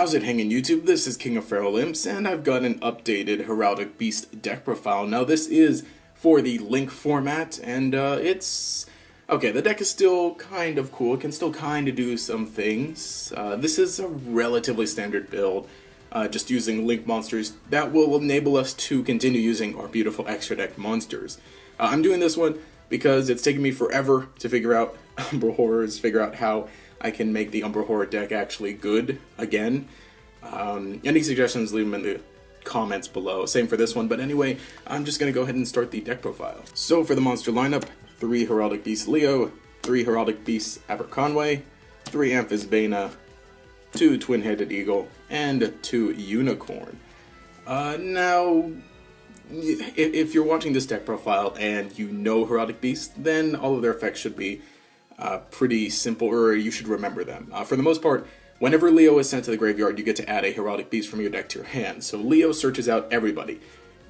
How's it hanging, YouTube? This is King of Feral Imps, and I've got an updated Heraldic Beast deck profile. Now this is for the Link format, and it's... Okay, the deck is still kind of cool. It can still kind of do some things. This is a relatively standard build, just using Link monsters that will enable us to continue using our beautiful extra deck monsters. I'm doing this one because it's taken me forever to figure out Umbra Horrors, figure out how I can make the Umbra Horror deck actually good again. Any suggestions, leave them in the comments below. Same for this one, but anyway, I'm just going to go ahead and start the deck profile. So for the monster lineup, 3 Heraldic Beasts Leo, 3 Heraldic Beasts Aberconway, 3 Amphisbaena, 2 Twin-Headed Eagle, and 2 Unicorn. Now, if you're watching this deck profile and you know Heraldic Beasts, then all of their effects should be pretty simple, or you should remember them. For the most part, whenever Leo is sent to the graveyard, you get to add a Heraldic Beast from your deck to your hand. So Leo searches out everybody.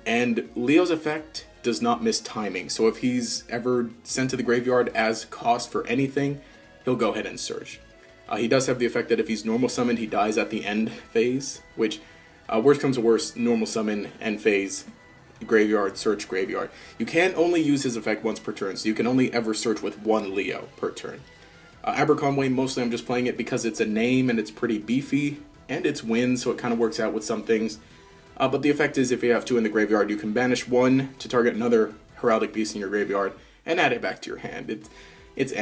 And Leo's effect does not miss timing. So if he's ever sent to the graveyard as cost for anything, he'll go ahead and search. He does have the effect that if he's normal summoned, he dies at the end phase, which, worst comes to worst, normal summon, end phase, graveyard, search, graveyard. You can only use his effect once per turn, so you can only ever search with 1 Leo per turn. Aberconway, mostly I'm just playing it because it's a name and it's pretty beefy, and it's wind, so it kind of works out with some things. But the effect is if you have 2 in the graveyard, you can banish 1 to target another Heraldic Beast in your graveyard and add it back to your hand. It's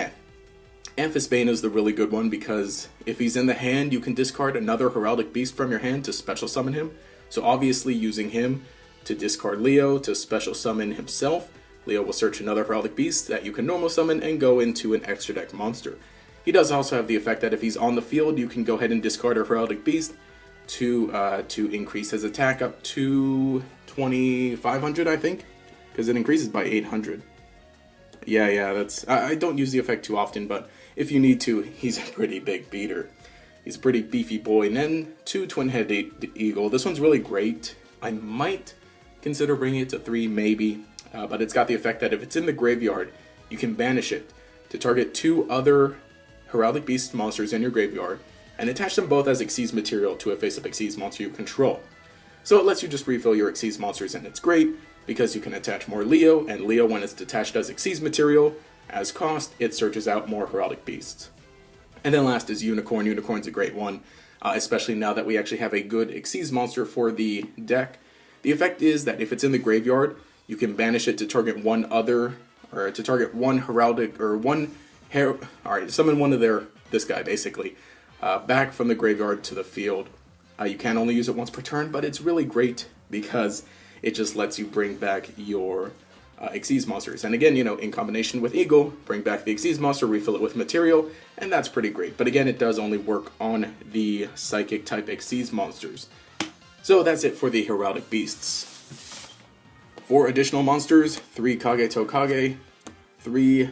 Amphisbaena is the really good one because if he's in the hand, you can discard another Heraldic Beast from your hand to special summon him. So obviously using him to discard Leo to special summon himself, Leo will search another Heraldic Beast that you can normal summon and go into an extra deck monster. He does also have the effect that if he's on the field, you can go ahead and discard a Heraldic Beast to increase his attack up to 2,500, I think, because it increases by 800. Yeah, that's... I don't use the effect too often, but if you need to, he's a pretty big beater. He's a pretty beefy boy. And then 2 Twin-Headed Eagle. This one's really great. I might consider bringing it to 3, maybe, but it's got the effect that if it's in the graveyard, you can banish it to target 2 other Heraldic Beast monsters in your graveyard and attach them both as Xyz material to a face-up Xyz monster you control. So it lets you just refill your Xyz monsters, and it's great because you can attach more Leo, and Leo, when it's detached as Xyz material, as cost, it searches out more Heraldic Beasts. And then last is Unicorn. Unicorn's a great one, especially now that we actually have a good Xyz monster for the deck. The effect is that if it's in the graveyard, you can banish it to target one other, or to target one Heraldic, or summon one of this guy basically, back from the graveyard to the field. You can only use it once per turn, but it's really great because it just lets you bring back your Xyz monsters. And again, in combination with Eagle, bring back the Xyz monster, refill it with material, and that's pretty great. But again, it does only work on the Psychic type Xyz monsters. So that's it for the Heraldic Beasts. For additional monsters, 3 Kage to Kage, 3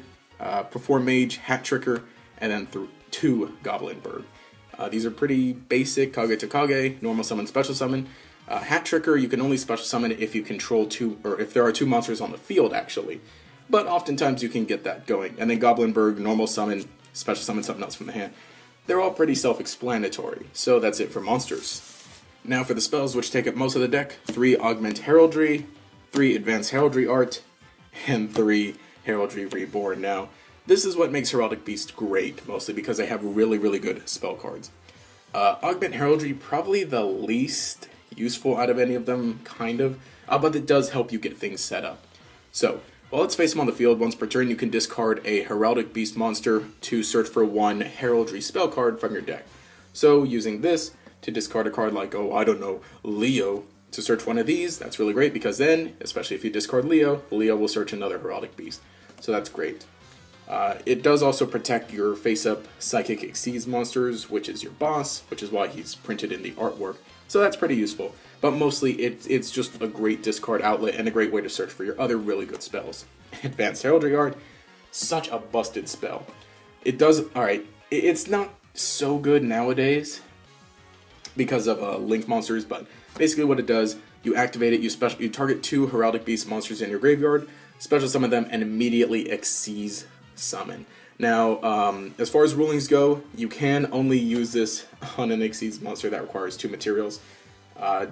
Perform Mage, Hat Tricker, and then 2 Goblin Bird. These are pretty basic. Kage to Kage, normal summon, special summon. Hat Tricker, you can only special summon it if you control 2, or if there are 2 monsters on the field, actually. But oftentimes you can get that going. And then Goblin Bird, normal summon, special summon something else from the hand. They're all pretty self-explanatory. So that's it for monsters. Now for the spells, which take up most of the deck, 3 Augment Heraldry, 3 Advanced Heraldry Art, and 3 Heraldry Reborn. Now, this is what makes Heraldic Beast great, mostly because they have really, really good spell cards. Augment Heraldry, probably the least useful out of any of them, kind of, but it does help you get things set up. So, while it's face him on the field, once per turn, you can discard a Heraldic Beast monster to search for 1 Heraldry spell card from your deck. So, using this to discard a card like, Leo, to search one of these, that's really great because then, especially if you discard Leo, Leo will search another Heraldic Beast. So that's great. It does also protect your face-up Psychic Xyz monsters, which is your boss, which is why he's printed in the artwork. So that's pretty useful. But mostly, it's just a great discard outlet and a great way to search for your other really good spells. Advanced Heraldry Art, such a busted spell. It does, alright, it's not so good nowadays because of Link monsters, but basically what it does, you activate it, you target 2 Heraldic Beast monsters in your graveyard, special summon them, and immediately Xyz summon. Now, as far as rulings go, you can only use this on an Xyz monster that requires 2 materials.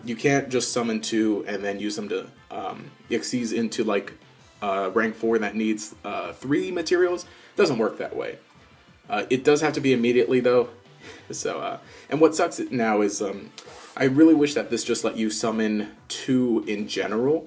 You can't just summon 2 and then use them to Xyz into like rank 4 that needs 3 materials. Doesn't work that way. It does have to be immediately though. So, and what sucks now is I really wish that this just let you summon 2 in general,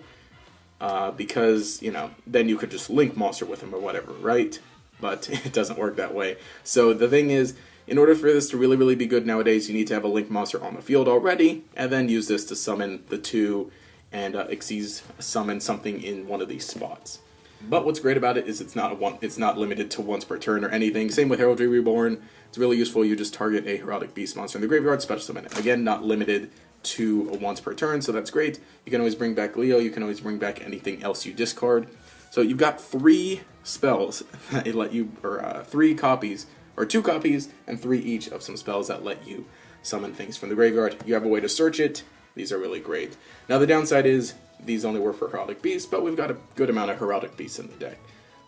because, you know, then you could just link monster with them or whatever, right? But it doesn't work that way. So the thing is, in order for this to really be good nowadays, you need to have a link monster on the field already, and then use this to summon the 2 and Xyz summon something in one of these spots. But what's great about it is it's not limited to once per turn or anything. Same with Heraldry Reborn. It's really useful. You just target a Heraldic Beast monster in the graveyard, special summon it. Again, not limited to a once per turn, so that's great. You can always bring back Leo. You can always bring back anything else you discard. So you've got 3 spells that let you, or 3 copies, or 2 copies and 3 each of some spells that let you summon things from the graveyard. You have a way to search it. These are really great. Now the downside is these only work for Heraldic Beasts, but we've got a good amount of Heraldic Beasts in the deck.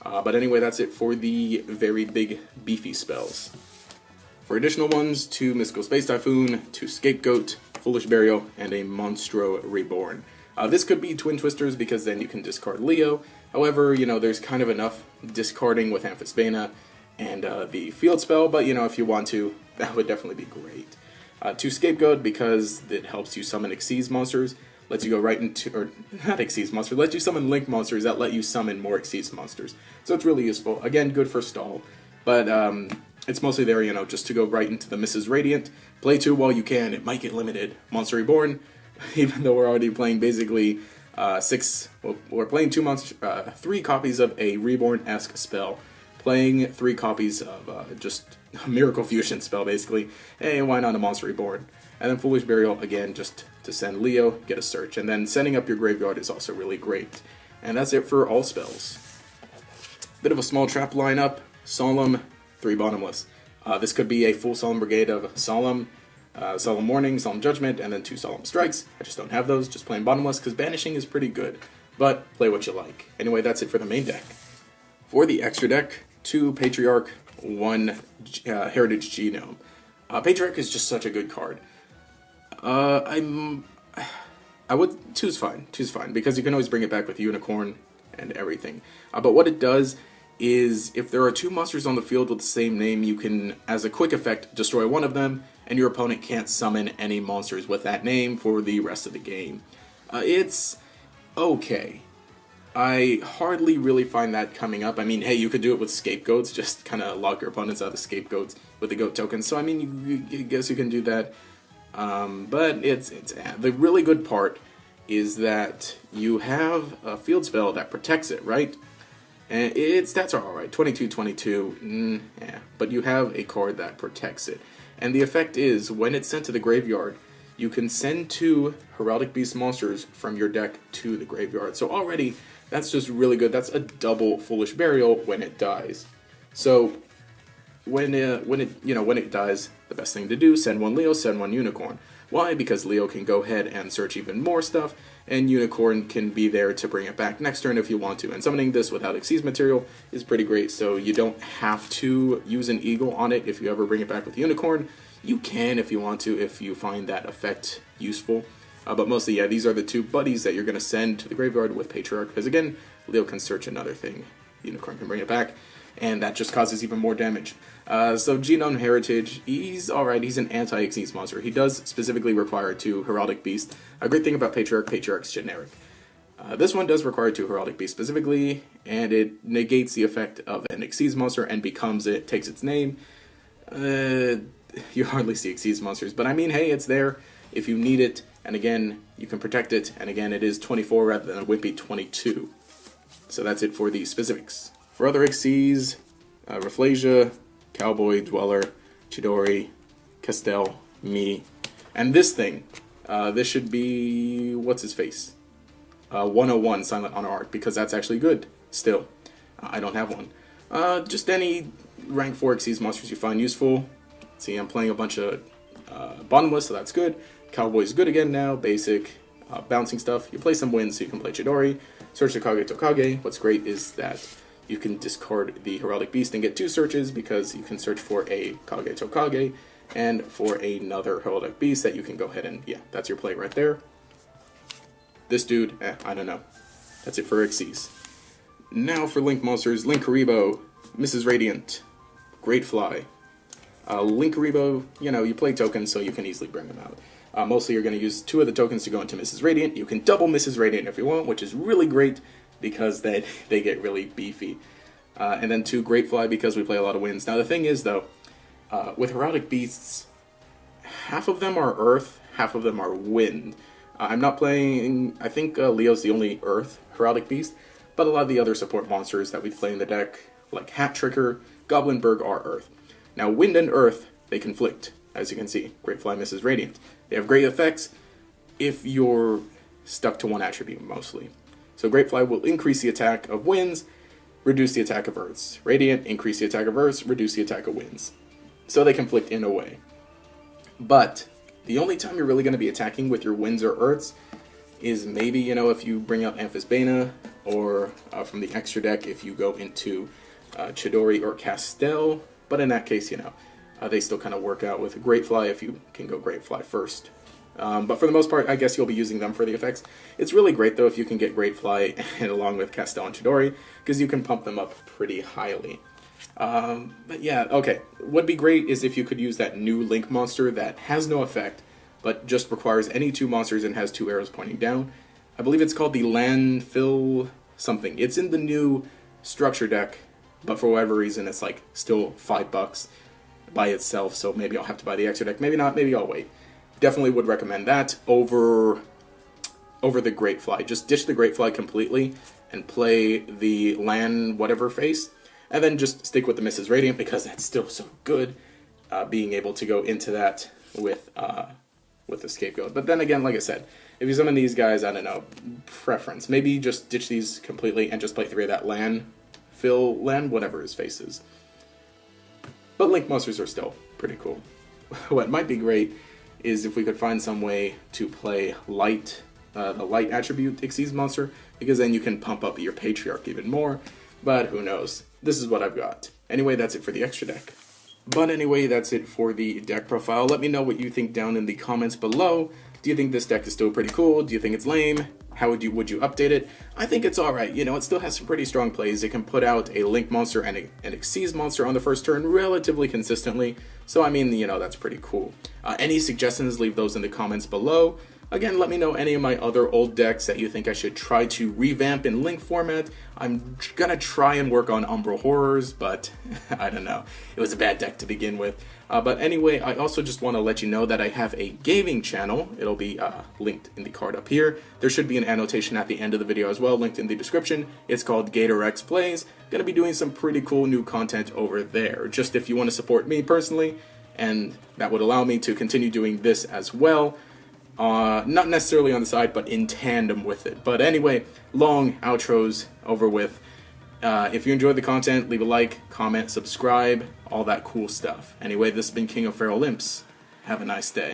But anyway, that's it for the very big, beefy spells. For additional ones, 2 Mystical Space Typhoon, 2 Scapegoat, Foolish Burial, and a Monstro Reborn. This could be Twin Twisters because then you can discard Leo. However, you know, there's kind of enough discarding with Amphisbaena and the field spell, but you know, if you want to, that would definitely be great. 2 Scapegoat because it helps you summon Xyz monsters, lets you go right into, or not Xyz monsters, lets you summon Link monsters that let you summon more Xyz monsters. So it's really useful. Again, good for stall, but it's mostly there, you know, just to go right into the Mrs. Radiant. Play 2 while you can. It might get limited. Monster Reborn, even though we're already playing basically 6, well, we're playing 3 copies of a Reborn-esque spell, playing 3 copies of just a Miracle Fusion spell, basically. Hey, why not a Monster Reborn? And then Foolish Burial, again, just to send Leo, get a search. And then setting up your graveyard is also really great. And that's it for all spells. Bit of a small trap lineup. Solemn, 3 bottomless. This could be a full Solemn Brigade of Solemn, Solemn Warning, Solemn Judgment, and then 2 Solemn Strikes. I just don't have those, just playing bottomless, because Banishing is pretty good. But play what you like. Anyway, that's it for the main deck. For the extra deck, 2 Patriarch, 1 Heritage Genome. Patriarch is just such a good card. I would, 2's fine, 2's fine, because you can always bring it back with Unicorn and everything. But what it does is, if there are 2 monsters on the field with the same name, you can, as a quick effect, destroy one of them, and your opponent can't summon any monsters with that name for the rest of the game. It's okay. I hardly really find that coming up. I mean, hey, you could do it with Scapegoats, just kind of lock your opponents out of Scapegoats with the goat token, so I mean, you guess you can do that. But it's the really good part is that you have a field spell that protects it, right? And its stats are alright, 22-22, yeah, but you have a card that protects it. And the effect is, when it's sent to the graveyard, you can send 2 Heraldic Beast monsters from your deck to the graveyard. So already, that's just really good. That's a double Foolish Burial when it dies. So when it dies, the best thing to do, send 1 Leo, send 1 Unicorn. Why? Because Leo can go ahead and search even more stuff, and Unicorn can be there to bring it back next turn if you want to. And summoning this without Xyz material is pretty great, so you don't have to use an Eagle on it if you ever bring it back with Unicorn. You can if you want to, if you find that effect useful. But mostly, yeah, these are the 2 buddies that you're going to send to the graveyard with Patriarch, because again, Leo can search another thing, Unicorn can bring it back, and that just causes even more damage. So Genome Heritage, he's alright, he's an anti-Xyz monster. He does specifically require 2 Heraldic Beasts. A great thing about Patriarch's generic. This one does require 2 Heraldic Beasts specifically, and it negates the effect of an Xyz monster and becomes it, takes its name. You hardly see Xyz monsters, but I mean, hey, it's there if you need it, and again, you can protect it, and again, it is 24 rather than a wimpy 22. So that's it for the specifics. For other Xyz, Rafflesia, Cowboy, Dweller, Chidori, Castell, me, and this thing. This should be, what's his face? 101 Silent Honor Arc, because that's actually good, still. I don't have one. Just any rank 4 Xyz monsters you find useful. See, I'm playing a bunch of bottomless, so that's good. Cowboy's good again now, basic, bouncing stuff. You play some wins, so you can play Chidori, search the Kage Tokage. What's great is that you can discard the Heraldic Beast and get 2 searches, because you can search for a Kage Tokage and for another Heraldic Beast that you can go ahead and, yeah, that's your play right there. This dude, I don't know. That's it for Xyz. Now for Link monsters, Linkuriboh, Mrs. Radiant, Great Fly. Linkuriboh, you know, you play tokens so you can easily bring them out. Mostly you're going to use 2 of the tokens to go into Mrs. Radiant. You can double Mrs. Radiant if you want, which is really great because they get really beefy. And then 2 Great Fly because we play a lot of winds. Now the thing is though, with Heraldic Beasts, half of them are Earth, half of them are Wind. I'm not playing, I think Leo's the only Earth Heraldic Beast, but a lot of the other support monsters that we play in the deck, like Hat Tricker, Goblinberg, are Earth. Now Wind and Earth, they conflict, as you can see. Great Fly, Mrs. Radiant. They have great effects if you're stuck to one attribute mostly. So Great Fly will increase the attack of Winds, reduce the attack of Earths. Radiant, increase the attack of Earths, reduce the attack of Winds. So they conflict in a way. But the only time you're really going to be attacking with your Winds or Earths is maybe, you know, if you bring out Amphisbaena, or from the extra deck if you go into Chidori or Castel. But in that case, you know, they still kind of work out with Great Fly if you can go Great Fly first. But for the most part, I guess you'll be using them for the effects. It's really great, though, if you can get Great Fly and along with Castel and Chidori, because you can pump them up pretty highly. But yeah, okay. What'd be great is if you could use that new Link monster that has no effect, but just requires any 2 monsters and has 2 arrows pointing down. I believe it's called the Landfill something. It's in the new structure deck, but for whatever reason, it's like still $5 by itself, so maybe I'll have to buy the extra deck. Maybe not, maybe I'll wait. Definitely would recommend that over the Great Fly. Just ditch the Great Fly completely and play the land whatever face, and then just stick with the Mrs. Radiant because that's still so good, being able to go into that with the Scapegoat. But then again, like I said, if you summon these guys, I don't know, preference. Maybe just ditch these completely and just play 3 of that land, whatever his face is. But Link monsters are still pretty cool. What might be great is if we could find some way to play Light, the Light attribute Xyz monster, because then you can pump up your Patriarch even more, but who knows. This is what I've got. Anyway, that's it for the extra deck. But anyway, that's it for the deck profile. Let me know what you think down in the comments below. Do you think this deck is still pretty cool? Do you think it's lame? How would you update it? I think it's alright. You know, it still has some pretty strong plays. It can put out a Link monster and an Xyz monster on the first turn relatively consistently. So, I mean, you know, that's pretty cool. Any suggestions, leave those in the comments below. Again, let me know any of my other old decks that you think I should try to revamp in Link format. I'm gonna try and work on Umbral Horrors, but I don't know. It was a bad deck to begin with. But anyway, I also just want to let you know that I have a gaming channel. It'll be linked in the card up here. There should be an annotation at the end of the video as well, linked in the description. It's called GatorX Plays. Gonna be doing some pretty cool new content over there, just if you want to support me personally, and that would allow me to continue doing this as well. Not necessarily on the side, but in tandem with it. But anyway, long outros over with. If you enjoyed the content, leave a like, comment, subscribe, all that cool stuff. Anyway, this has been King of Feral Imps. Have a nice day.